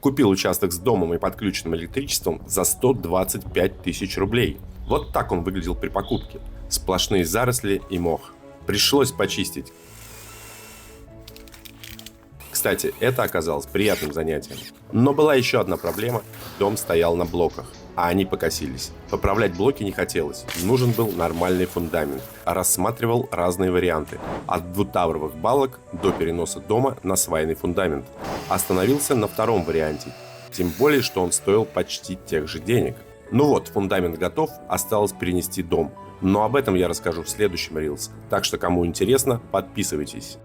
Купил участок с домом и подключенным электричеством за 125 тысяч рублей. Вот так он выглядел при покупке. Сплошные заросли и мох. Пришлось почистить. Кстати, это оказалось приятным занятием. Но была еще одна проблема. Дом стоял на блоках, а они покосились. Поправлять блоки не хотелось. Нужен был нормальный фундамент. Рассматривал разные варианты. От двутавровых балок до переноса дома на свайный фундамент. Остановился на втором варианте. Тем более, что он стоил почти тех же денег. Ну вот, фундамент готов, осталось перенести дом. Но об этом я расскажу в следующем Reels. Так что, кому интересно, подписывайтесь.